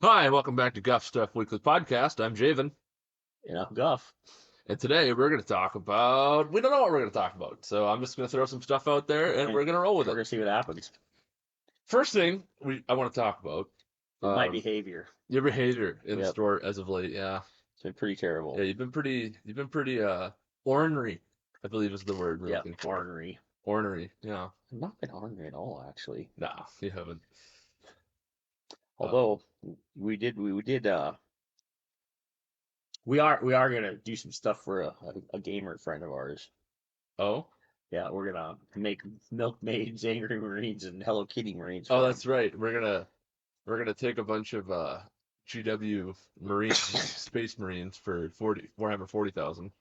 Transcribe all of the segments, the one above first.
Hi, and welcome back to Guff Stuff Weekly Podcast. I'm Javen, Guff. and today we're going to talk about. We don't know what we're going to talk about, so I'm just going to throw some stuff out there, and we're going to roll with We're it. gonna see what happens. First thing I want to talk about My behavior. your behavior in the Yep. store as of late. Yeah, It's been pretty terrible. yeah, you've been pretty ornery, I believe is the word we're Yeah, looking for. ornery. Ornery, yeah. I've not been ornery at all, actually. Nah, you haven't. Although we are gonna do some stuff for a gamer friend of ours. Oh, Yeah, we're gonna make milkmaids, angry marines, and Hello Kitty marines. oh, For that's right. We're gonna take a bunch of GW Marines, Space Marines for Warhammer 40,000.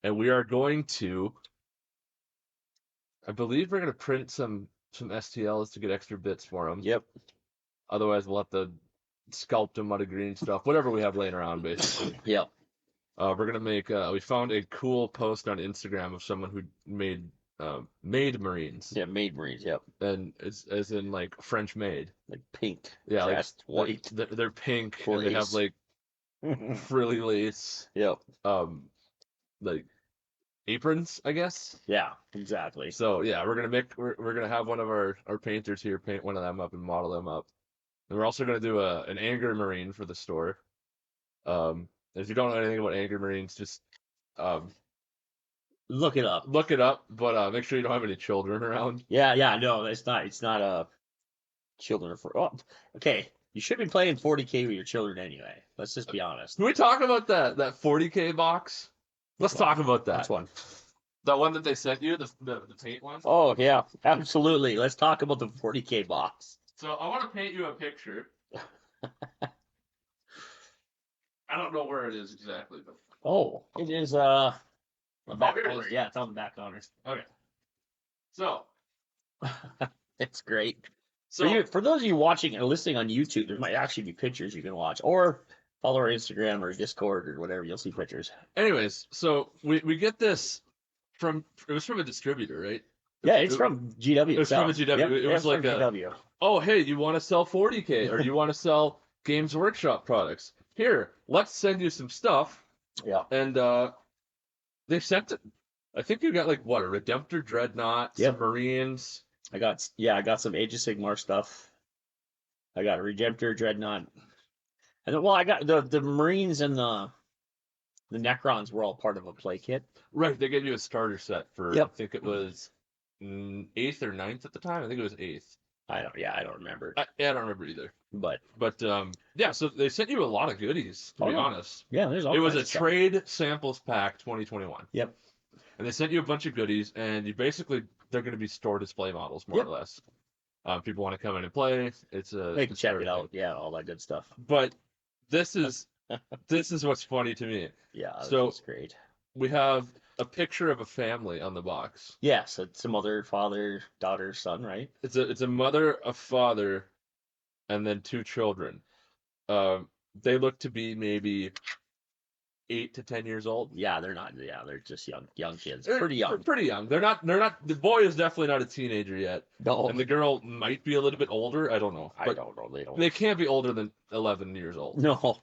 And we are going to, I believe we're going to print some STLs to get extra bits for them. Yep. Otherwise, we'll have to sculpt them out of green stuff, whatever we have laying around, basically. Yep. We're going to make, we found a cool post on Instagram of someone who made Marines. Yeah, made marines. Yep. And it's as in like French made. Like pink. Yeah, chest, like white. they're pink and they have Lace. like frilly lace, Yep. like aprons, I guess. Yeah, exactly. So yeah, we're gonna have one of our painters here paint one of them up and model them up. And we're also gonna do an Angry Marine for the store. If you don't know anything about Angry Marines, just Look it up. look it up, but make sure you don't have any children around. Yeah, no, it's not children are for. Oh, okay, you should be playing 40k with your children anyway. Let's just be honest. Can we talk about that 40k box? Let's talk about that. Which one? The one that they sent you, the paint one. Oh yeah, absolutely. Let's talk about the 40k box. So I want to paint you a picture. I don't know where it is exactly, but Oh, it is the back here it corner. is. Yeah, it's on the back corner. okay. So It's great. so For those of you watching and listening on YouTube, there might actually be pictures you can watch, or follow our Instagram or Discord or whatever. You'll see pictures. anyways, so we get this it was from a distributor, right? Yeah, it's from GW. It was from a itself. GW. Yep, It was from like GW. oh, hey, you want to sell 40k or you want to sell Games Workshop products? Here, let's send you some stuff. Yeah. And they sent it. I think you got like what, a Redemptor Dreadnought, some Yep. Marines. I got some Age of Sigmar stuff. I got a Redemptor Dreadnought. And then, well, I got the Marines and the Necrons were all part of a play kit. Right, they gave you a starter set for Yep. I think it was 8th or 9th at the time. I think it was 8th. I don't remember. I don't remember either. But yeah, so they sent you a lot of goodies, to be honest. Yeah, there's all It was kinds a of stuff. trade samples pack 2021. Yep. And they sent you a bunch of goodies, and they're going to be store display models, more Yep. or less. People want to come in and play. They can check it out. Yeah, all that good stuff. But this is what's funny to me. Yeah, So- that's great. We have a picture of a family on the box. Yes, it's a mother, father, daughter, son, right? It's a mother, a father, and then 2 children. They look to be maybe 8 to 10 years old. Yeah, they're not. Yeah, they're just young kids. They're Pretty young. Pretty young. They're not. The boy is definitely not a teenager yet, No, and the girl might be a little bit older. I don't know. I But don't know. They don't. they can't be older than 11 years old. No.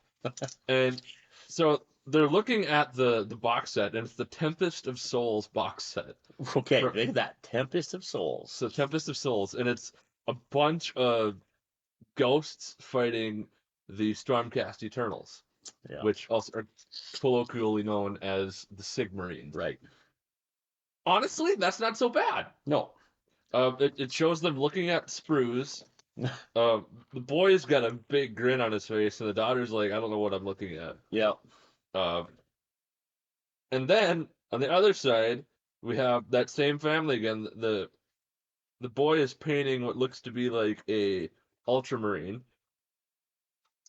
And so they're looking at the box set, and it's the Tempest of Souls box set. Okay, look at that. Tempest of Souls. So Tempest of Souls, and it's a bunch of ghosts fighting the Stormcast Eternals, Yeah. which also are colloquially known as the Sigmarines. Right. Honestly, that's not so bad. No. It shows them looking at sprues. The boy's got a big grin on his face, and the daughter's like, I don't know what I'm looking at. Yeah. And then on the other side, we have that same family again. The boy is painting what looks to be like a ultramarine,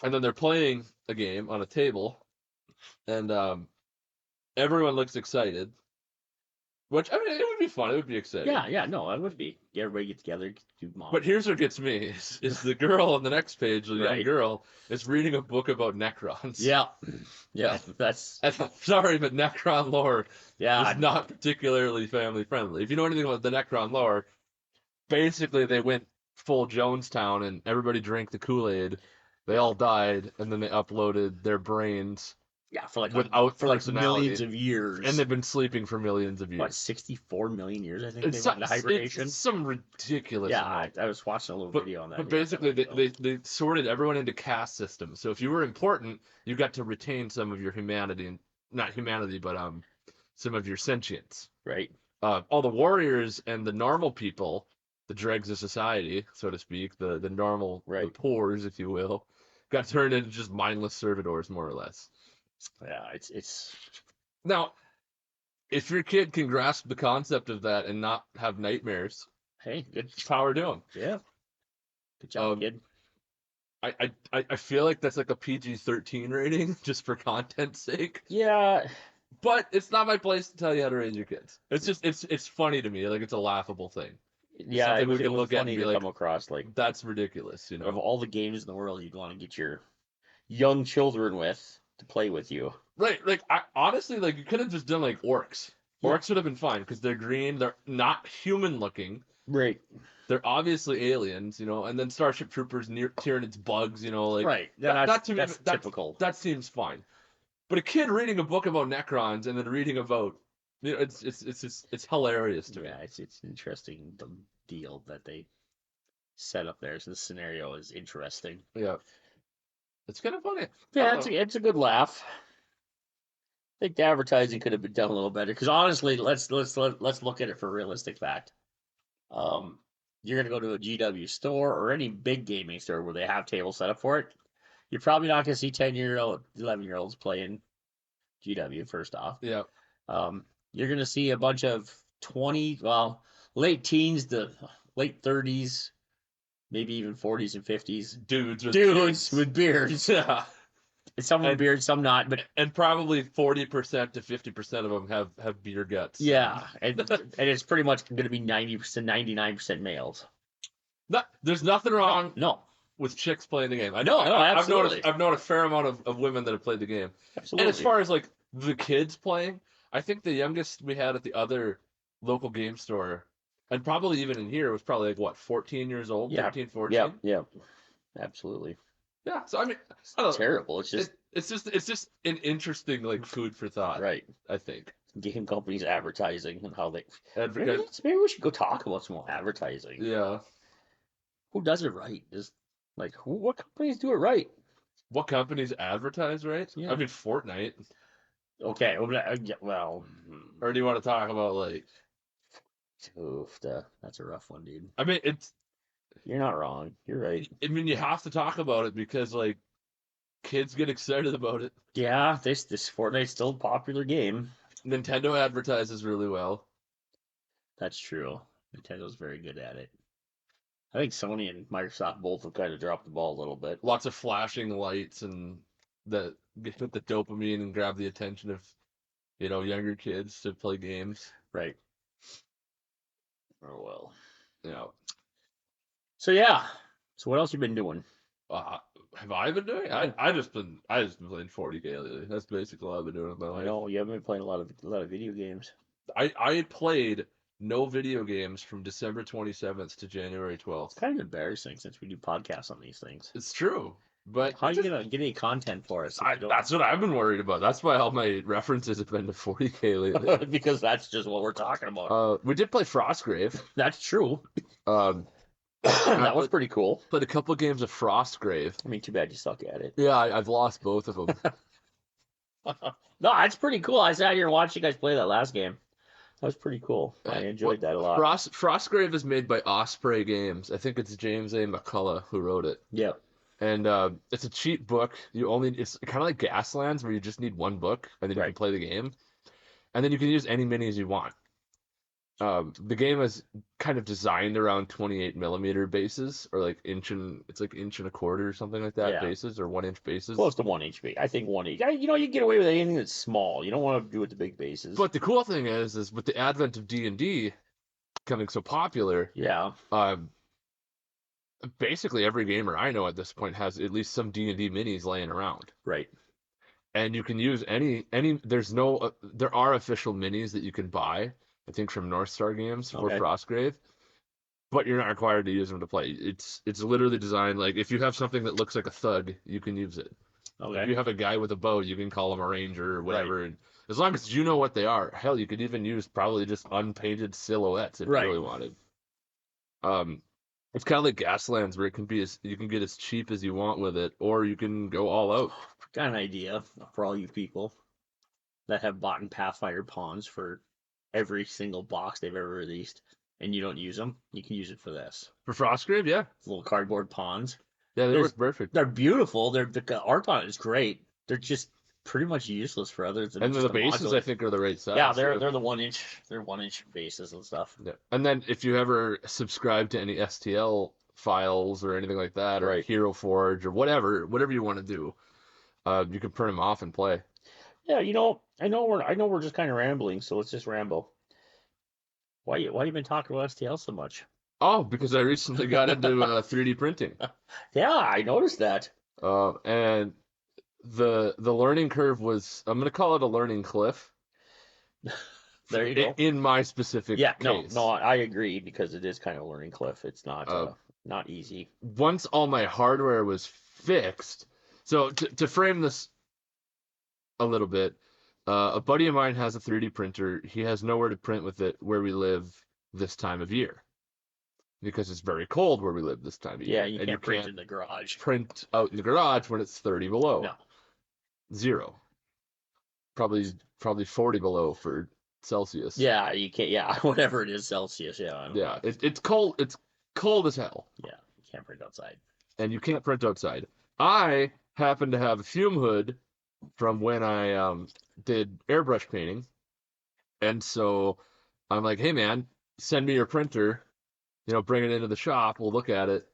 and then they're playing a game on a table, and everyone looks excited. Which, I mean, it would be fun. It would be exciting. Yeah. No, it would be. Everybody get together, do mom. But here's what gets me: is the girl on the next page, the young Right. girl, is reading a book about Necrons. Yeah. That's And I'm sorry, but Necron lore yeah. is not particularly family friendly. If you know anything about the Necron lore, basically they went full Jonestown and everybody drank the Kool-Aid They all died, and then they uploaded their brains Yeah, for like without millions personality, of years. and they've been sleeping for millions of what, years. 64 million years? I think It's they went into hibernation. it's some ridiculous Yeah, amount. I was watching a little But video on that. but the other basically, night, though. they sorted everyone into caste systems. So if you were important, you got to retain some of your humanity, and not humanity, but some of your sentience. Right. All the warriors and the normal people, the dregs of society, so to speak, the normal, the Right. poors, if you will, got turned into just mindless servitors, more or less. Yeah, it's Now, if your kid can grasp the concept of that and not have nightmares, hey, good. power to him. Yeah. Good job, Um, kid. I feel like that's like a PG-13 rating just for content's sake. Yeah. But it's not my place to tell you how to raise your kids. It's just it's funny to me. Like it's a laughable thing. It's Yeah, something we it can was look at and funny be to like, come across. Like, that's ridiculous, you of know. all the games in the world you'd want to get your young children with to play with you. Right, like I honestly like you could have just done like orcs. Yeah. Orcs would have been fine because they're green, they're not human looking. Right. They're obviously aliens, you know, and then Starship Troopers near Tyranids bugs, you know, like Right. Yeah, that to me that's typical. that seems fine. But a kid reading a book about Necrons and then reading about, you know, it's hilarious to me. Yeah, it's interesting the deal that they set up there. So the scenario is interesting. Yeah, it's kind of funny. Yeah, it's a good laugh. I think the advertising could have been done a little better. Because honestly, let's look at it for a realistic fact. You're gonna go to a GW store or any big gaming store where they have tables set up for it. You're probably not gonna see 10-year-old, 11-year-olds playing GW. First off, Yeah, you're gonna see a bunch of 20, well, late teens to late 30s, maybe even 40s and 50s dudes with beards. yeah, Some with and beards, some not, but and probably 40% to 50% of them have beer guts. yeah, and it's pretty much going to be 90%, 99% males. There's nothing wrong No, with chicks playing the game. I No, know. absolutely. I've known a fair amount of women that have played the game. absolutely. And as far as like the kids playing, I think the youngest we had at the other local game store, and probably even in here, was probably like what, 14 years old, Yeah. 13, 14. Yeah, absolutely. Yeah. So I mean, I don't know. Terrible. It's just It's just an interesting like food for thought. right. I think. Game companies advertising and how they. Maybe Maybe we should go talk about some more advertising. yeah. Who does it right? Just like what companies do it right? What companies advertise, right? Yeah. I mean, Fortnite. Okay. Well, Or do you want to talk about like? oof, that's a rough one, dude. I mean, You're not wrong. You're right. I mean, you have to talk about it because like kids get excited about it. Yeah, this Fortnite's still a popular game. Nintendo advertises really well. That's true. Nintendo's very good at it. I think Sony and Microsoft both have kind of dropped the ball a little bit. Lots of flashing lights and that get the dopamine and grab the attention of, you know, younger kids to play games. Right. Oh well. You know, So yeah. So what else you been doing? have I been doing? I just been playing 40k lately. That's basically all I've been doing with my I life. know you haven't been playing a lot of video games. I had played no video games from December 27th to January 12th. It's kind of embarrassing since we do podcasts on these things. It's true, but How are you gonna get any content for us? that's what I've been worried about. That's why all my references have been to 40k lately. Because that's just what we're talking about. We did play Frostgrave. That's true. Um, That was pretty cool. played a couple games of Frostgrave. I mean, too bad you suck at it. Yeah, I've lost both of them. No, that's pretty cool. I sat here and watched you guys play that last game. That was pretty cool. I enjoyed that a lot. Frostgrave is made by Osprey Games. I think it's James A. McCullough who wrote it. Yeah. And it's a cheap book. It's kind of like Gaslands, where you just need one book, and then you can play the game. And then you can use any minis you want. The game is kind of designed around 28 millimeter bases, or like inch and a quarter or something like that bases, or 1 inch bases. Close to 1 inch. I think 1 inch. You know, you get away with anything that's small. You don't want to do with the big bases. But the cool thing is with the advent of D&D becoming so popular, yeah, basically every gamer I know at this point has at least some D&D minis laying around. right. And you can use any. There are official minis that you can buy. I think from North Star Games for Frostgrave. but you're not required to use them to play. It's literally designed like if you have something that looks like a thug, you can use it. If Okay. you have a guy with a bow, you can call him a ranger or Right. whatever. And as long as you know what they are, hell, you could even use probably just unpainted silhouettes if you Right. really wanted. It's kind of like Gaslands where it can be you can get as cheap as you want with it, or you can go all out. Got an idea for all you people that have bought in Pathfinder pawns for every single box they've ever released, and you don't use them. You can use it for this. For Frostgrave, yeah. Little cardboard pawns. Yeah, they work perfect. They're beautiful. The art on it is great. They're just pretty much useless for others than And just the bases, I think, are the right size. Yeah, they're the 1 inch. They're 1 inch bases and stuff. Yeah. And then if you ever subscribe to any STL files or anything like that, or Right. Hero Forge or whatever you want to do, you can print them off and play. Yeah, I know we're just kind of rambling, so let's just ramble. Why you been talking about STL so much? Oh, because I recently got into 3D printing. Yeah, I noticed that. And the learning curve was, I'm going to call it a learning cliff. There you go. In my specific case. No, I agree because it is kind of a learning cliff. It's not not easy. Once all my hardware was fixed, so to frame this a little bit, a buddy of mine has a 3D printer. He has nowhere to print with it where we live this time of year because it's very cold where we live this time of year. Yeah, you can't print in the garage. Print out in the garage when it's 30 below. No. 0. Probably 40 below for Celsius. Yeah, you can't. Yeah, whatever it is, Celsius. Yeah. Yeah, it's cold. It's cold as hell. Yeah, you can't print outside. And you can't print outside. I happen to have a fume hood from when I did airbrush painting, and so I'm like, hey man, send me your printer. Bring it into the shop. We'll look at it,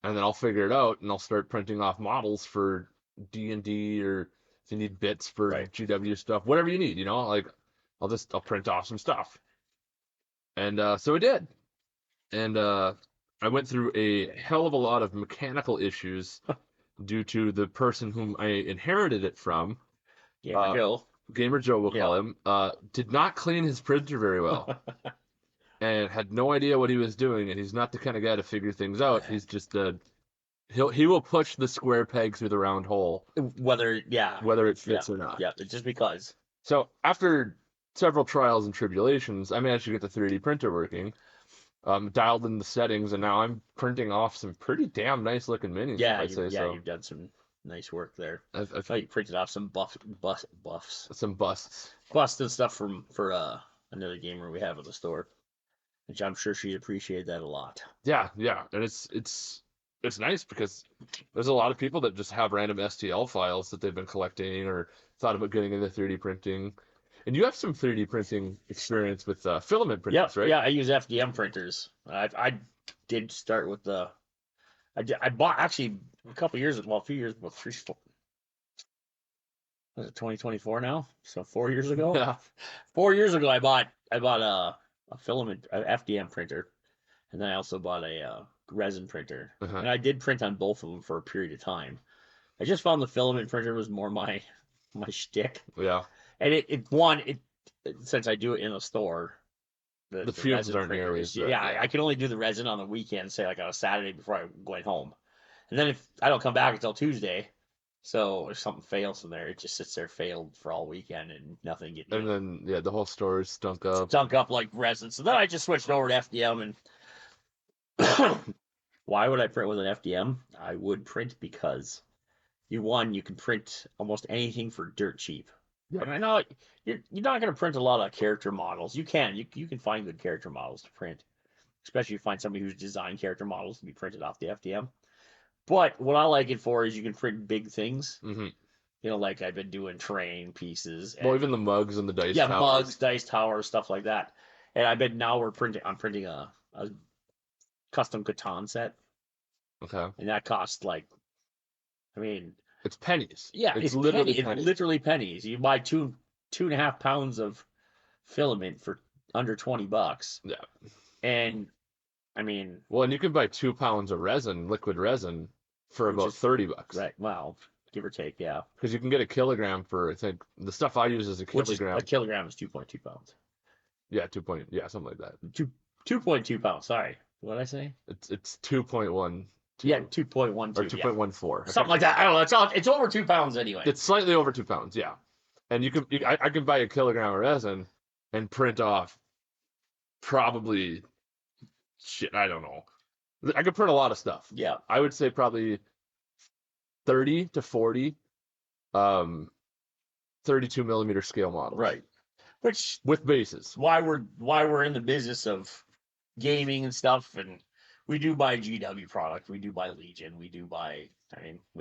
and then I'll figure it out, and I'll start printing off models for D&D, or if you need bits for GW stuff, whatever you need. Like I'll print off some stuff. And so I did. And I went through a hell of a lot of mechanical issues due to the person whom I inherited it from. Gamer Joe, we'll call him. Did not clean his printer very well. And had no idea what he was doing, and he's not the kind of guy to figure things out. He's just he will push the square peg through the round hole. Whether it fits or not. Yeah, just because. So after several trials and tribulations, I managed to get the 3D printer working. Dialed in the settings, and now I'm printing off some pretty damn nice looking minis. Yeah, you've done some nice work there. I thought you printed off some buffs. Some busts. Busted stuff for another gamer we have at the store, which I'm sure she'd appreciate that a lot. Yeah, and it's nice because there's a lot of people that just have random STL files that they've been collecting or thought about getting into 3D printing. And you have some 3D printing experience with filament printers, right? Yeah, I use FDM printers. I did start with I bought actually a few years ago, was it 2024 now? So 4 years ago? Yeah. 4 years ago, I bought a filament FDM printer, and then I also bought a resin printer. Uh-huh. And I did print on both of them for a period of time. I just found the filament printer was more my shtick. Yeah. And since I do it in a store, the fumes aren't nearly. I can only do the resin on the weekend, say like on a Saturday before I'm going home. And then if I don't come back until Tuesday, so if something fails from there, it just sits there failed for all weekend and nothing getting. And then the whole store is stunk up. Stunk up like resin. So then I just switched over to FDM. And why would I print with an FDM? I would print because you can print almost anything for dirt cheap. Yeah. And I know you're not going to print a lot of character models. You can find good character models to print, especially if you find somebody who's designed character models to be printed off the FDM. But what I like it for is you can print big things. Mm-hmm. Like I've been doing terrain pieces. Well, even the mugs and the dice towers. Yeah, mugs, dice towers, stuff like that. And I bet now I'm printing a custom Catan set. Okay. And that costs it's pennies. Yeah, it's literally pennies. It's literally pennies. You buy 2.5 pounds of filament for under $20. Yeah. And well, and you can buy 2 pounds of resin, liquid resin, for about $30. Right. Well, give or take, yeah. Because you can get a kilogram for, I think, the stuff I use is a kilogram. A kilogram is 2.2 pounds. Yeah, something like that. 2.2 pounds. Sorry. What'd I say? It's 2.12. Yeah, 2.12. Or Yeah. 2.14. Something like that. I don't know. It's over 2 pounds anyway. It's slightly over 2 pounds, yeah. And I can buy a kilogram of resin and print off probably shit, I don't know. I could print a lot of stuff. Yeah. I would say probably 30 to 40 32 millimeter scale models. Right. Which with bases. Why we're in the business of gaming and stuff, and we do buy GW product, we do buy Legion, we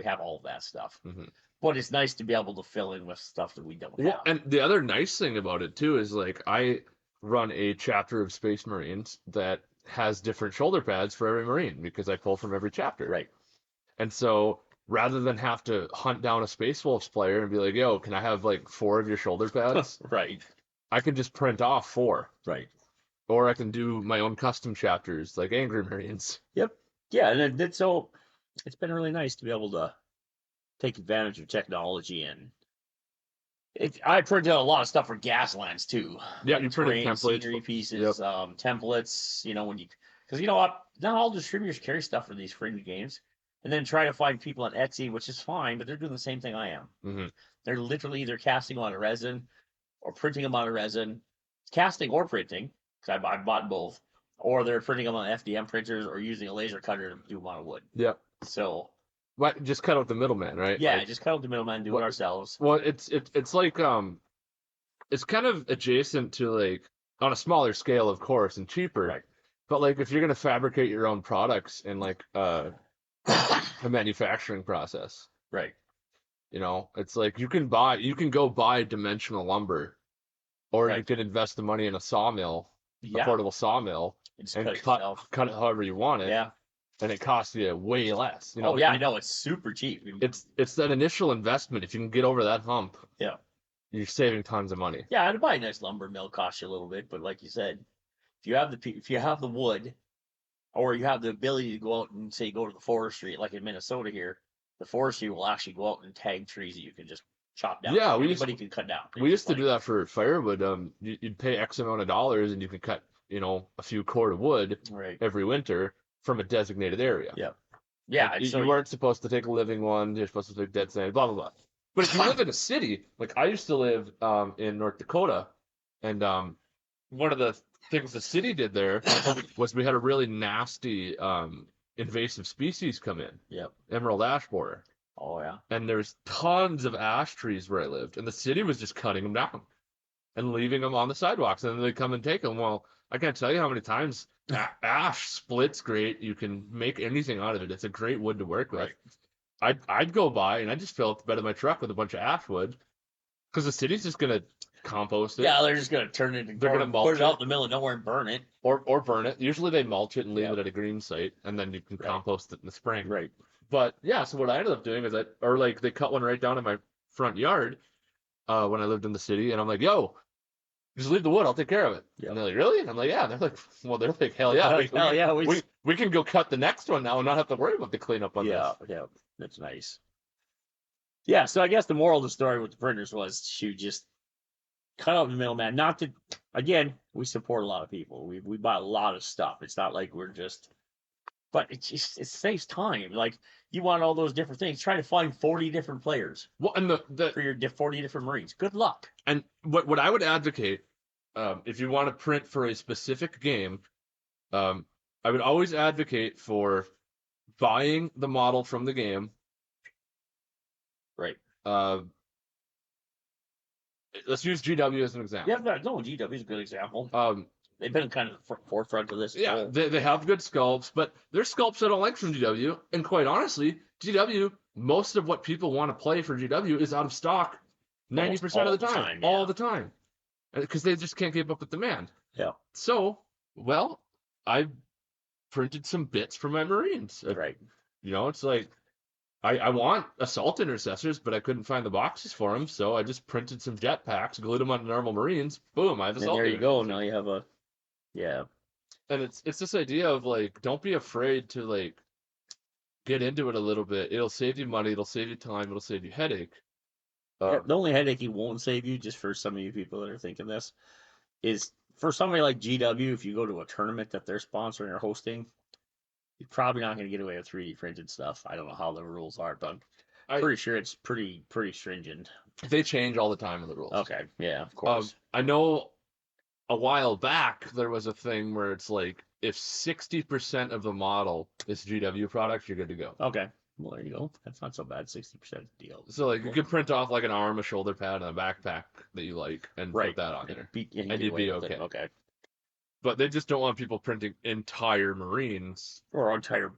have all of that stuff. Mm-hmm. But it's nice to be able to fill in with stuff that we don't have. And the other nice thing about it too is like I run a chapter of Space Marines that has different shoulder pads for every Marine because I pull from every chapter. Right. And so rather than have to hunt down a Space Wolves player and be like, yo, can I have like 4 of your shoulder pads? Right. I can just print off 4. Right. Or I can do my own custom chapters like Angry Marines. Yep. Yeah, and so it's been really nice to be able to take advantage of technology, and I printed out a lot of stuff for Gaslands too. Yeah, like you printed templates, scenery pieces, yep. Templates. Because you know what, not all distributors carry stuff for these fringe games, and then try to find people on Etsy, which is fine, but they're doing the same thing I am. Mm-hmm. They're literally either casting them out of resin or printing them out of resin, casting or printing. Because I bought both, or they're printing them on FDM printers or using a laser cutter to do them on wood. Yep. So. What, just cut out the middleman, right? Yeah, like, just cut out the middleman, do it ourselves. Well, it's like it's kind of adjacent to like on a smaller scale, of course, and cheaper. Right. But like if you're gonna fabricate your own products in like a manufacturing process, Right. It's like you can go buy dimensional lumber, or you can invest the money in a sawmill, a portable sawmill, and cut it however you want it. Yeah. And it costs you way less. Oh yeah, I know, it's super cheap. It's that initial investment. If you can get over that hump, yeah, you're saving tons of money. Yeah, to buy a nice lumber mill costs you a little bit, but like you said, if you have the wood, or you have the ability to go out and say go to the forestry, like in Minnesota here, the forestry will actually go out and tag trees that you can just chop down. Yeah, anybody can cut down. We used to do that for firewood. You'd pay X amount of dollars and you could cut, a few cord of wood every winter from a designated area. Yeah. Yeah. You weren't supposed to take a living one. You're supposed to take dead sand, blah, blah, blah. But if you live in a city, like I used to live in North Dakota, and one of the things the city did there was we had a really nasty invasive species come in. Yep. Emerald ash borer. Oh, yeah. And there's tons of ash trees where I lived, and the city was just cutting them down and leaving them on the sidewalks, and then they come and take them. Well, I can't tell you how many times ash splits great. You can make anything out of it. It's a great wood to work with. Right. I'd go by and I just fill up the bed of my truck with a bunch of ash wood because the city's just gonna compost it. Yeah, they're just gonna turn it. They're gonna put it out in the middle of nowhere and burn it, or burn it. Usually they mulch it and leave it at a green site, and then you can compost it in the spring. Right. But yeah, so what I ended up doing is they cut one right down in my front yard when I lived in the city, and I'm like, yo, just leave the wood, I'll take care of it. Yep. And they're like, really? And I'm like, yeah. And they're like, well, hell yeah. We can go cut the next one now and not have to worry about the cleanup on this. Yeah, that's nice. Yeah, so I guess the moral of the story with the printers was to just cut out the middleman. Not to, again, we support a lot of people. We buy a lot of stuff. It's not like we're just, but it saves time. Like, you want all those different things. Try to find 40 different players. Well, and for your 40 different Marines. Good luck. And what I would advocate, if you want to print for a specific game, I would always advocate for buying the model from the game. Right. Let's use GW as an example. Yeah, no, GW is a good example. They've been kind of the forefront of this. Yeah, they have good sculpts, but there's sculpts I don't like from GW. And quite honestly, GW, most of what people want to play for GW is out of stock 90% of the time. All the time. Because they just can't keep up with demand. Yeah. So, well, I printed some bits for my Marines. Right. It's like, I want assault intercessors, but I couldn't find the boxes for them, so I just printed some jetpacks, glued them on normal Marines. Boom, I have assault. And there you go. Now you have a, yeah. And it's this idea of like, don't be afraid to like get into it a little bit. It'll save you money. It'll save you time. It'll save you headache. The only headache it won't save you, just for some of you people that are thinking this, is for somebody like GW, if you go to a tournament that they're sponsoring or hosting, You're probably not going to get away with 3D printed stuff. I don't know how the rules are, but I'm I pretty sure it's pretty stringent. they change all the time in the rules. Okay, yeah, of course. I know a while back there was a thing where it's like if 60% of the model is GW product, you're good to go. Okay, well there you go. That's not so bad. 60% deal. So like you could print off like an arm, a shoulder pad, and a backpack that you like, and Right. put that on there, and and you'd be okay. Okay. But they just don't want people printing entire Marines Or entire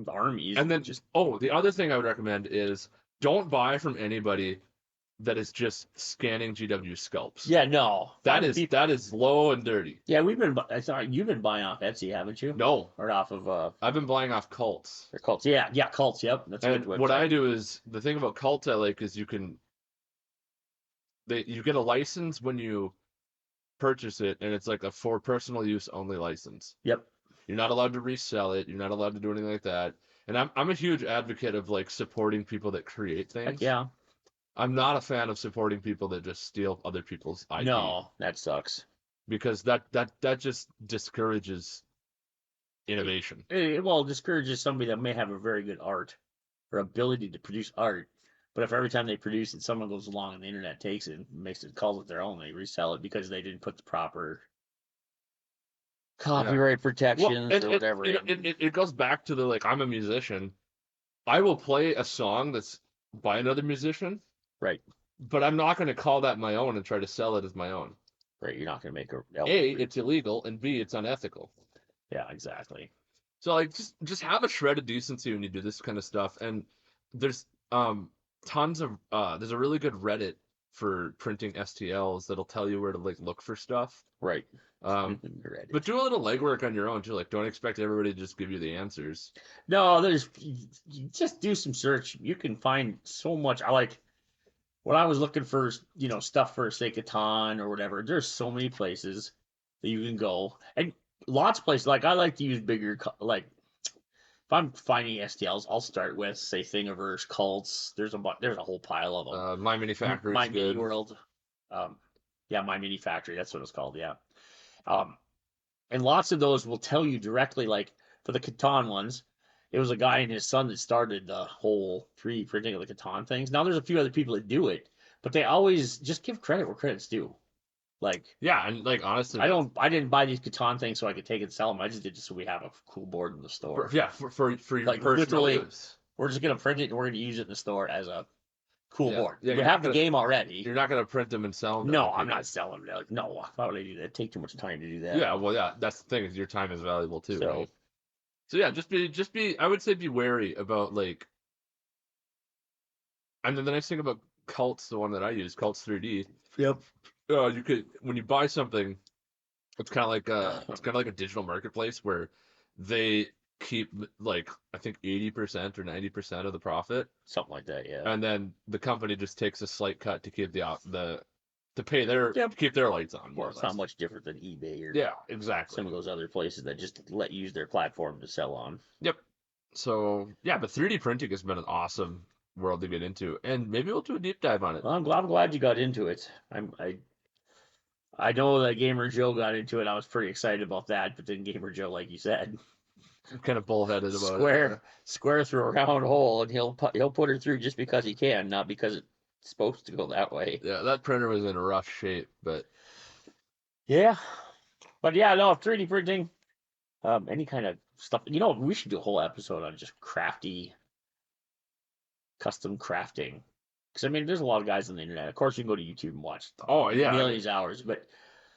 armies. And then the other thing I would recommend is don't buy from anybody that is just scanning GW sculpts. Yeah, no. That is low and dirty. Yeah, sorry, you've been buying off Etsy, haven't you? No. Or off of I've been buying off cults. Or cults. Yeah, cults, yep. That's and a good what website. I do is the thing about cults I like is you get a license when you purchase it, and it's like a for personal use only license. Yep. You're not allowed to resell it. You're not allowed to do anything like that. And I'm a huge advocate of like supporting people that create things. Heck yeah. I'm not a fan of supporting people that just steal other people's IP. No, that sucks. Because that just discourages innovation. It discourages somebody that may have a very good art or ability to produce art. But if every time they produce it, someone goes along and the internet takes it and calls it their own, they resell it because they didn't put the proper copyright protections or whatever. It goes back to the like, I'm a musician. I will play a song that's by another musician. Right. But I'm not going to call that my own and try to sell it as my own. Right. You're not going to make it's illegal, and B, it's unethical. Yeah, exactly. So like, just have a shred of decency when you do this kind of stuff. And there's tons of there's a really good Reddit for printing STLs that'll tell you where to like look for stuff. Right. But do a little legwork on your own too. Like, don't expect everybody to just give you the answers. No, you just do some search. You can find so much. When I was looking for, stuff for say Catan or whatever, there's so many places that you can go, and lots of places. Like I like to use bigger, like if I'm finding STLs, I'll start with say Thingiverse, cults. There's a whole pile of them. My Mini Factory, My Mini World, My Mini Factory. That's what it's called. Yeah. And lots of those will tell you directly, like for the Catan ones, it was a guy and his son that started the whole 3D printing of the Catan things. Now there's a few other people that do it, but they always just give credit where credit's due. Like, yeah, and like honestly, I didn't buy these Catan things so I could take it and sell them. I just did just so we have a cool board in the store. For your like personal use. We're just gonna print it and we're gonna use it in the store as a cool board. Yeah, we have the game already. You're not gonna print them and sell them. No, I'm not selling them. Like, no, why would I do that? It'd take too much time to do that. Yeah, well, yeah, that's the thing is your time is valuable too. So, right? So yeah, just be. I would say be wary about like. And then the nice thing about Cults, the one that I use, Cults 3D. Yep. You could when you buy something, it's kind of like a digital marketplace where they keep like I think 80% or 90% of the profit, something like that. Yeah. And then the company just takes a slight cut to keep to keep their lights on. Well, it's not much different than eBay or exactly some of those other places that just let you use their platform to sell on. Yep. So yeah, but 3D printing has been an awesome world to get into, and maybe we'll do a deep dive on it. Well, I'm glad you got into it. I know that Gamer Joe got into it. I was pretty excited about that, but then Gamer Joe, like you said, kind of bullheaded about it. Square through a round hole, and he'll put her through just because he can, not because it's supposed to go that way. Yeah, that printer was in a rough shape, but yeah, no, 3D printing, any kind of stuff. We should do a whole episode on just custom crafting. Because there's a lot of guys on the internet. Of course, you can go to YouTube and watch. Millions of hours, but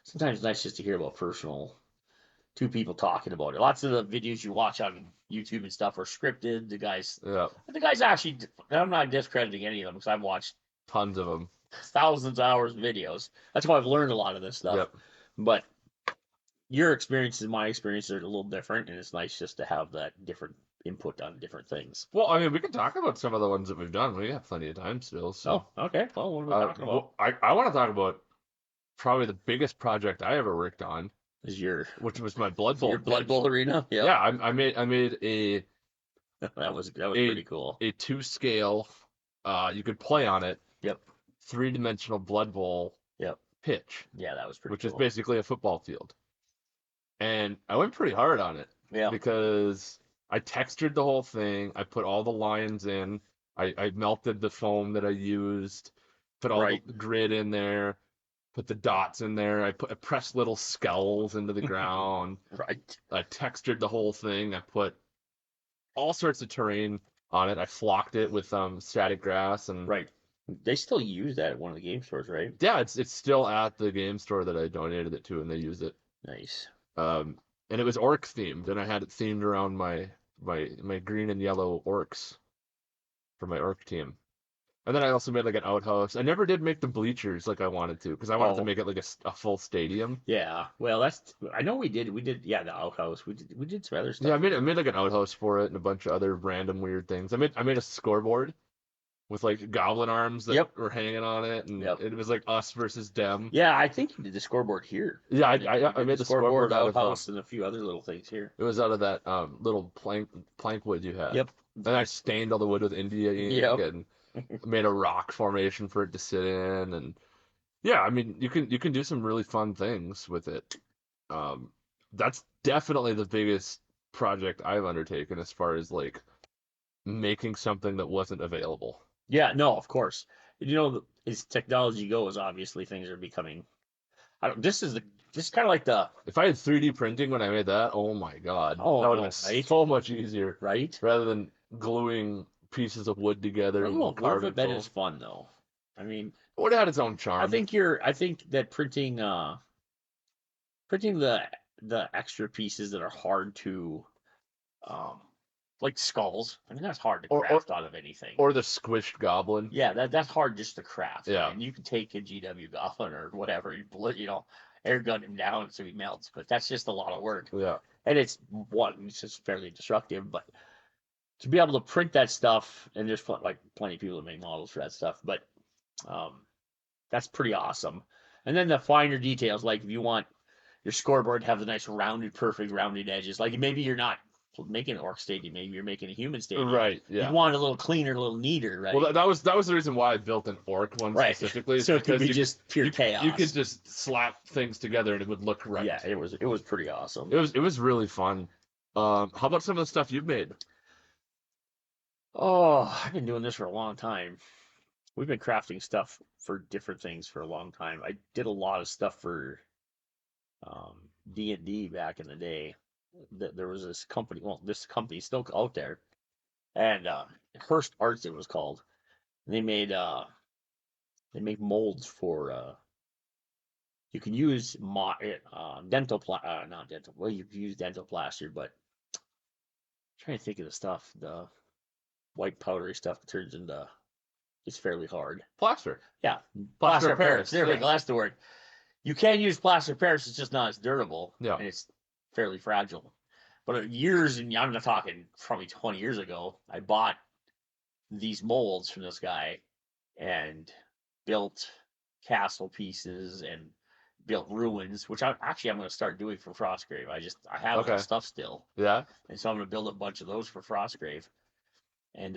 sometimes it's nice just to hear about two people talking about it. Lots of the videos you watch on YouTube and stuff are scripted. The guys actually, I'm not discrediting any of them because I've watched tons of them, thousands of hours of videos. That's why I've learned a lot of this stuff. Yep. But your experiences and my experiences are a little different, and it's nice just to have that different input on different things. Well, we can talk about some of the ones that we've done. We have plenty of time still. So. Oh, okay. Well, what are we talking about? I want to talk about probably the biggest project I ever worked on. Which was my Blood Bowl. Your Blood Bowl arena? Yep. Yeah. I made a. that was pretty cool. A 2-scale. You could play on it. Yep. 3-dimensional Blood Bowl. Yep. Pitch. Yeah, that was pretty. Which cool. is basically a football field. And I went pretty hard on it. Yeah. Because I textured the whole thing. I put all the lines in. I melted the foam that I used, put all Right. the grid in there, put the dots in there. I pressed little skulls into the ground. Right. I textured the whole thing. I put all sorts of terrain on it. I flocked it with static grass and Right. They still use that at one of the game stores, right? yeah, it's still at the game store that I donated it to, and they use it. Nice. Um, and it was orc themed, and I had it themed around my green and yellow orcs for my orc team. And then I also made like an outhouse. I never did make the bleachers like I wanted to because I wanted to Oh, make it like a full stadium. yeah. Well, that's I know we did yeah, the outhouse. We did some other Yeah, stuff. I made like an outhouse for it and a bunch of other random weird things. I made a scoreboard with like goblin arms that Yep. were hanging on it, and Yep. it was like us versus them. Yeah, I think you did the scoreboard here. Yeah, You I did the made the scoreboard, scoreboard out of outhouse, and a few other little things here. it was out of that little plank wood you had. Yep. And I stained all the wood with India ink Yep. and made a rock formation for it to sit in, and yeah, I mean you can do some really fun things with it. Um, that's definitely the biggest project I've undertaken as far as like making something that wasn't available. Yeah, no, of course. You know, as technology goes, obviously things are becoming. I don't. This is kind of like the. If I had 3D printing when I made that, oh my God, Oh that would have no, been right? so much easier Right? rather than gluing pieces of wood I together don't know. and Would carving have been as foam. fun though. I mean, It would have had its own I charm. think I think that printing the extra pieces that are hard to um like skulls. I mean, that's hard to Or or craft out of anything. or the squished goblin. Yeah, that's hard just to craft. I Yeah. mean, you can take a GW Goblin or whatever, air gun him down so he melts, but that's just a lot of work. Yeah. And it's just fairly destructive, but to be able to print that stuff, and there's like plenty of people that make models for that stuff, but um, that's pretty awesome. And then the finer details, like if you want your scoreboard to have the nice rounded, perfect rounded edges, like maybe you're not making an orc stadium, maybe you're making a human stadium. Right. You Yeah. want it a little cleaner, a little neater, right? Well, that was the reason why I built an orc one Right. specifically. So it could because be just pure chaos. You could just slap things together and it would look right. Yeah, it was pretty awesome. It was really fun. How about some of the stuff you've made? Oh, I've been doing this for a long time. We've been crafting stuff for different things for a long time. I did a lot of stuff for D&D back in the day. There was this company, well, this company's still out there, and Hearst Arts it was called. They made they make molds for you can use dental not dental. Well, you can use dental plaster, but I'm trying to think of the stuff. The white powdery stuff that turns into it's fairly hard. Plaster. Yeah, Plaster of Paris. Paris. There we Yeah. go. That's the word. You can use plaster of Paris. It's just not as durable. Yeah. And it's fairly fragile. But years, and I'm not talking probably 20 years ago, I bought these molds from this guy and built castle pieces and built ruins, which I'm going to start doing for Frostgrave. I have all Okay. the stuff still, Yeah. and so I'm going to build a bunch of those for Frostgrave, and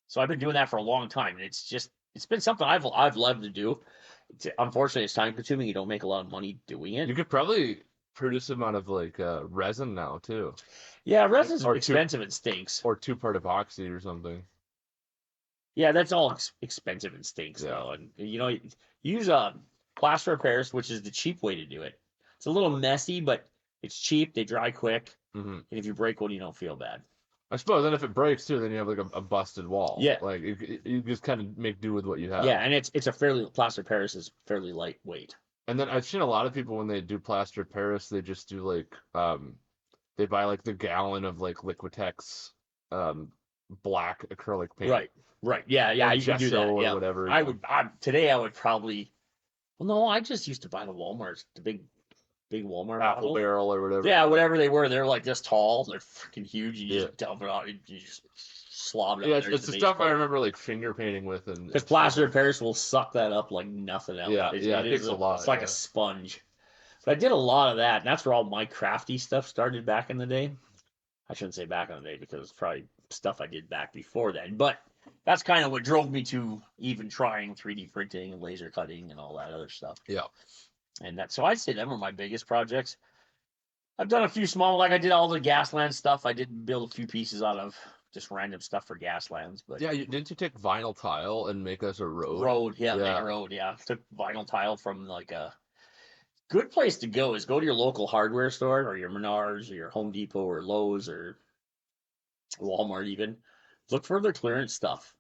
so I've been doing that for a long time, and it's been something I've loved to do. Unfortunately, it's time consuming. You don't make a lot of money doing it. You could probably produce them out of like resin now too, Yeah, resin's Or expensive and stinks. or 2-part epoxy or something. Yeah, that's all expensive and stinks Yeah. though. And you use plaster of Paris, which is the cheap way to do it. It's a little messy, but it's cheap. They dry quick, Hmm. and if you break one, you don't feel bad. I suppose. Then if it breaks too, then you have like a busted wall. Yeah. Like you just kind of make do with what you have. Yeah, and it's a fairly plaster of Paris is fairly lightweight. And then I've seen a lot of people when they do plaster of Paris, they just do like they buy like the gallon of like Liquitex black acrylic paint. Right. Yeah, Or you can do gesso that. or Yeah, whatever. today I would probably. Well, no, I just used to buy the Walmarts, the big Walmart Apple bottles. barrel or whatever. Yeah, whatever they were, they're like this tall. They're freaking huge. You Yeah. just dump it out. You just slob it Yeah, up there. it's the stuff I remember like finger painting with, and Because plaster of Paris will suck that up like nothing else. Yeah, it takes a lot, It's like yeah. a sponge. But I did a lot of that, and that's where all my crafty stuff started back in the day. I shouldn't say back in the day because it's probably stuff I did back before then. But that's kind of what drove me to even trying 3D printing and laser cutting and all that other stuff. Yeah. And so I'd say them were my biggest projects. I've done a few small, like I did all the Gasland stuff. I did build a few pieces out of just random stuff for Gaslands, but Yeah, didn't you take vinyl tile and make us a road? road, yeah, make a road, yeah. Took vinyl tile from like a good place to go is go to your local hardware store or your Menards or your Home Depot or Lowe's or Walmart even. Look for their clearance stuff.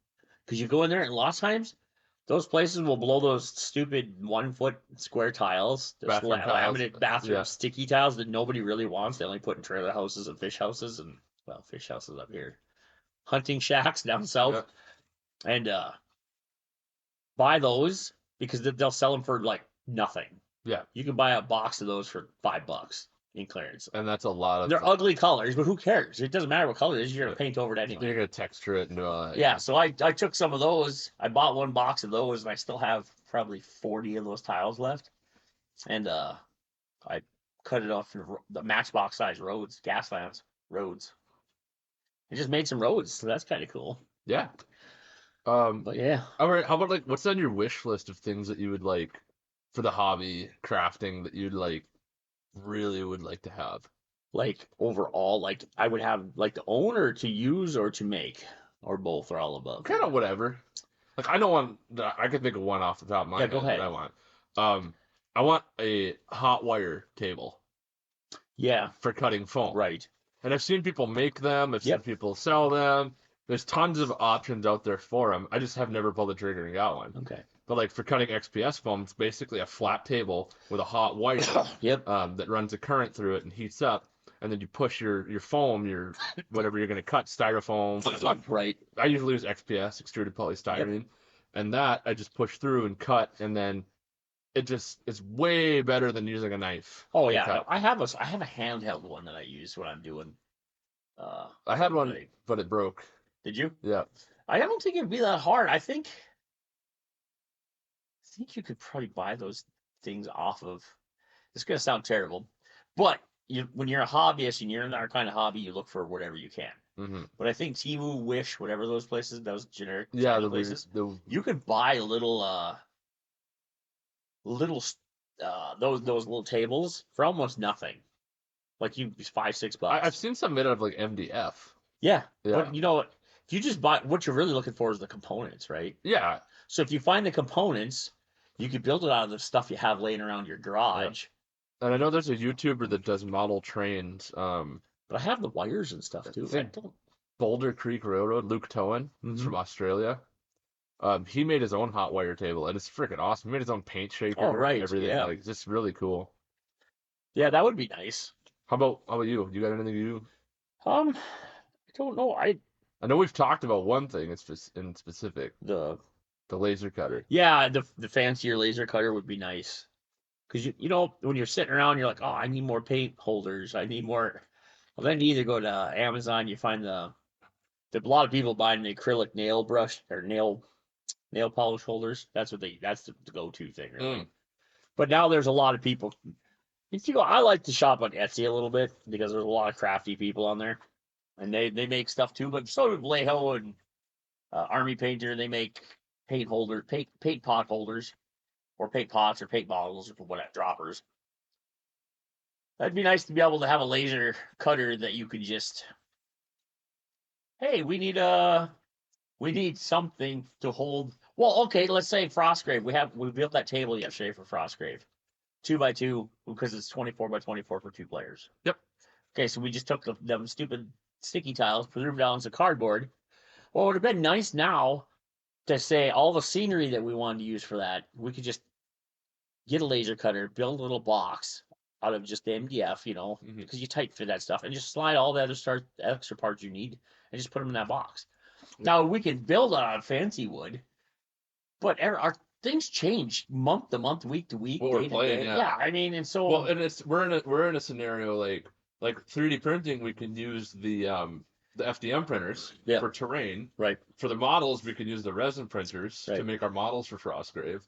Because you go in there and a lot of times those places will blow those stupid 1 foot square tiles, those Bathroom tiles. laminate bathroom Yeah. sticky tiles that nobody really wants. They only put in trailer houses and fish houses and well, fish houses up here. Hunting shacks down south. Yeah. And buy those because they'll sell them for like nothing. Yeah. You can buy a box of those for $5 in clearance. And that's a lot of. They're ugly colors, but who cares? It doesn't matter what color it is. You're gonna paint over it anyway. You're gonna texture it and do all that. Yeah. So I took some of those. I bought 1 box of those, and I still have probably 40 of those tiles left. And I cut it off in the matchbox size roads, Gaslands roads. I just made some roads, so that's kind of cool. Yeah. But yeah. All right. How about like what's on your wish list of things that you would like for the hobby crafting that you'd like really would like to have? Like overall, like I would have like to own or to use or to make or both or all above. Kind of whatever. Like I know one. I could think of one off the top of my head. Go ahead. That I want. I want a hot wire table. Yeah. For cutting foam. Right. And I've seen people make them. I've seen people sell them. There's tons of options out there for them. I just have never pulled the trigger and got one. Okay. But like for cutting XPS foam, it's basically a flat table with a hot wire that runs a current through it and heats up. And then you push your foam, your whatever you're going to cut, styrofoam. Right. I usually use XPS, extruded polystyrene. And that I just push through and cut. And then it just is way better than using a knife. Oh, yeah. I have a handheld one that I use when I'm doing. I had one, but it broke. Did you? Yeah. I don't think it'd be that hard. I think you could probably buy those things off of. It's gonna sound terrible, but when you're a hobbyist and you're in our kind of hobby, you look for whatever you can. Mm-hmm. But I think Temu, Wish, whatever those places, those generic the places, you could buy those little tables for almost nothing. Like $5-6. I've seen some made out of like MDF. Yeah. But you know what? If you just buy, what you're really looking for is the components, right? Yeah. So if you find the components, you could build it out of the stuff you have laying around your garage. Yeah. And I know there's a YouTuber that does model trains. But I have the wires and stuff too. Boulder Creek Railroad, Luke Towan, from Australia. He made his own hot wire table, and it's freaking awesome. He made his own paint shaker. Oh, right. Everything. Yeah. Like, just really cool. Yeah, that would be nice. How about you? You got anything you do? I don't know. I know we've talked about one thing in specific. The laser cutter. Yeah, the fancier laser cutter would be nice. Because you know when you're sitting around, you're like, oh, I need more paint holders. I need more. Well, then you either go to Amazon, you find a lot of people buying the acrylic nail brush or nail polish holders. That's the go-to thing, really. But now there's a lot of people. I like to shop on Etsy a little bit because there's a lot of crafty people on there, and they make stuff too. But so do Leho and Army Painter. They make paint pot holders, or paint pots or paint bottles or whatever droppers. That'd be nice to be able to have a laser cutter that you could just. Hey, we need something to hold. Well, okay, let's say Frostgrave. We built that table yesterday for Frostgrave. 2x2 because it's 24x24 for 2 players. Yep. Okay, so we just took them stupid sticky tiles, put them down to cardboard. Well, it would have been nice now to say all the scenery that we wanted to use for that. We could just get a laser cutter, build a little box out of just the MDF, because you tight fit that stuff, and just slide all the extra parts you need and just put them in that box. Now we can build it on fancy wood, but our things change month to month, week to week, day to day. Yeah, I mean, and so we're in a scenario like 3D printing. We can use the FDM printers for terrain. Right. For the models, we can use the resin printers to make our models for Frostgrave.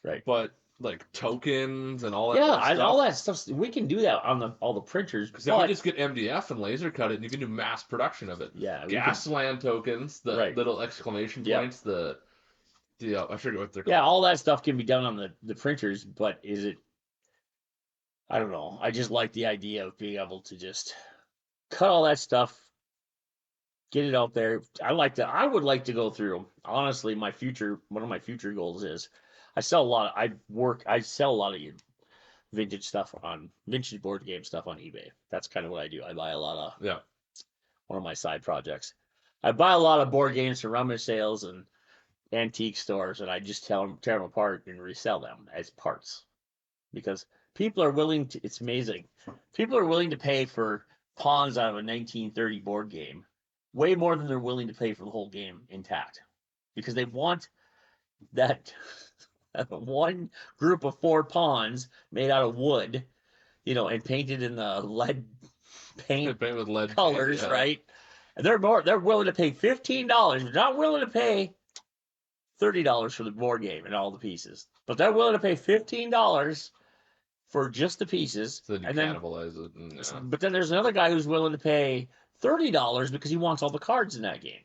Right. But like tokens and all that. All that stuff. We can do that on all the printers. Because then we just get MDF and laser cut it, and you can do mass production of it. Yeah. Gasland tokens, the little exclamation points, I forget what they're called. Yeah, all that stuff can be done on the printers, but is it? I don't know. I just like the idea of being able to just cut all that stuff, get it out there. I would like to go through. Honestly, one of my future goals is I sell a lot. I sell a lot of vintage board game stuff on eBay. That's kind of what I do. I buy a lot of Yeah. one of my side projects. I buy a lot of board games from rummage sales and antique stores, and I just tear them apart and resell them as parts because people are willing to. It's amazing. People are willing to pay for pawns out of a 1930 board game way more than they're willing to pay for the whole game intact because they want that one group of 4 pawns made out of wood, and painted in the lead paint Paint with lead colors, paint, yeah. right? And they're willing to pay $15. They're not willing to pay $30 for the board game and all the pieces, but they're willing to pay $15 for just the pieces. So then you and cannibalize it. And, But then there's another guy who's willing to pay $30 because he wants all the cards in that game.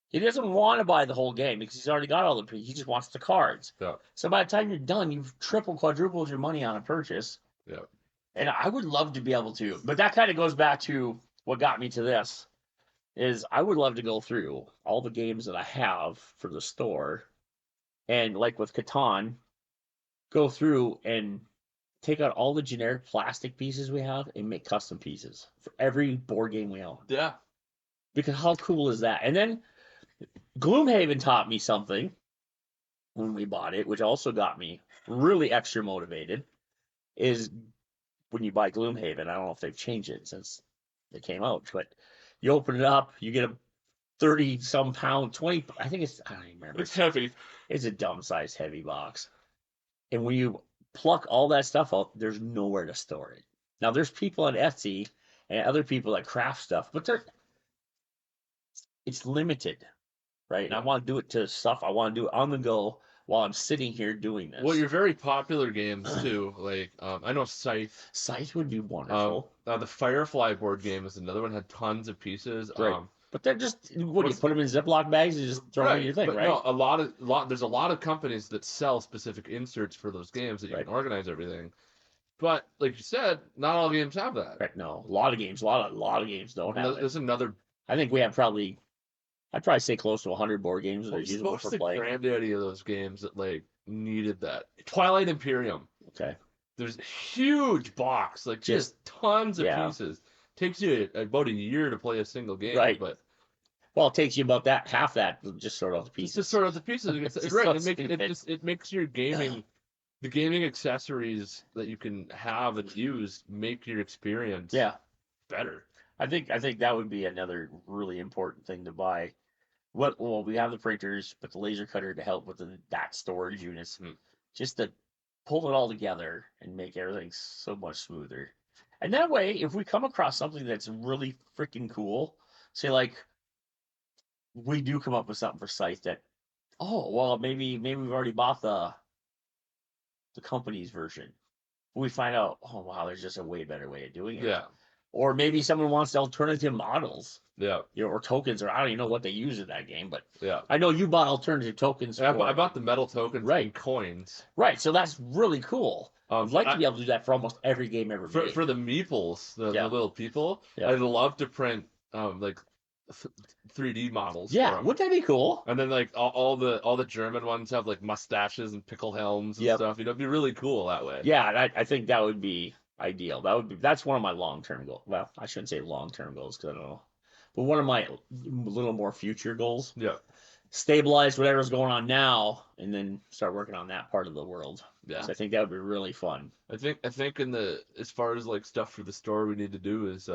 He doesn't want to buy the whole game because he's already got all the pieces. He just wants the cards. Yeah. So by the time you're done, you've quadrupled your money on a purchase. Yeah. And I would love to be able to, but that kind of goes back to what got me to this. Is I would love to go through all the games that I have for the store, and like with Catan, go through and take out all the generic plastic pieces we have and make custom pieces for every board game we own. Yeah. Because how cool is that? And then Gloomhaven taught me something when we bought it, which also got me really extra motivated, is when you buy Gloomhaven, I don't know if they've changed it since it came out, but you open it up, you get a 30-some pound, 20, I think I don't even remember. It's heavy. It's a dumb-sized heavy box. And when you pluck all that stuff out, there's nowhere to store it. Now, there's people on Etsy and other people that craft stuff, but it's limited, right? And I want to do it to stuff. I want to do it on the go while I'm sitting here doing this. Well, your very popular games too, like I know Scythe. Scythe would be wonderful. The Firefly board game is another one, had tons of pieces. Right. But they're just you put them in Ziploc bags and just throw them in your thing, but right? No, there's a lot of companies that sell specific inserts for those games that you can organize everything. But like you said, not all games have that. Right. No, a lot of games don't have it. There's another. I think we have I'd probably say close to 100 board games that are usable for the playing. granddaddy of those games that like needed that. Twilight Imperium. Okay. There's a huge box, like just tons of pieces. Takes you about a year to play a single game, right? But well, it takes you about half that just sort out the pieces. Just sort out the pieces. It's right. It makes your gaming, the gaming accessories that you can have and use, make your experience better. I think that would be another really important thing to buy. Well, we have the printers, but the laser cutter to help with that storage units, just to pull it all together and make everything so much smoother. And that way, if we come across something that's really freaking cool, say like we do come up with something for Scythe that, maybe we've already bought the company's version. We find out, there's just a way better way of doing it. Yeah. Or maybe someone wants alternative models. Yeah. Or tokens, or I don't even know what they use in that game, but yeah. I know you bought alternative tokens. I bought the metal tokens and coins. Right, so that's really cool. I'd like to be able to do that for almost every game ever made. For the meeples, the little people, I'd love to print like 3D models. Yeah, wouldn't that be cool? And then like all the German ones have like mustaches and pickle helms and stuff. It'd be really cool that way. Yeah, I think that would be ideal. That's one of my long-term goals. Well, I shouldn't say long-term goals because I don't know, but one of my little more future goals. Yeah. Stabilize whatever's going on now, and then start working on that part of the world. Yeah. So I think that would be really fun. I think as far as like stuff for the store we need to do is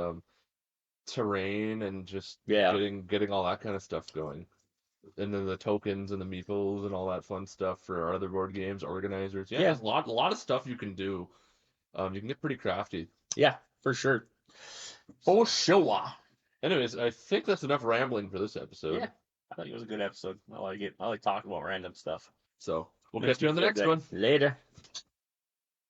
terrain and just getting all that kind of stuff going. And then the tokens and the meeples and all that fun stuff for our other board games, organizers. Yeah, there's a lot of stuff you can do. You can get pretty crafty. Yeah, for sure. For sure. Anyways, I think that's enough rambling for this episode. Yeah, I think it was a good episode. I like it. I like talking about random stuff. So we'll catch you on the next one. Later.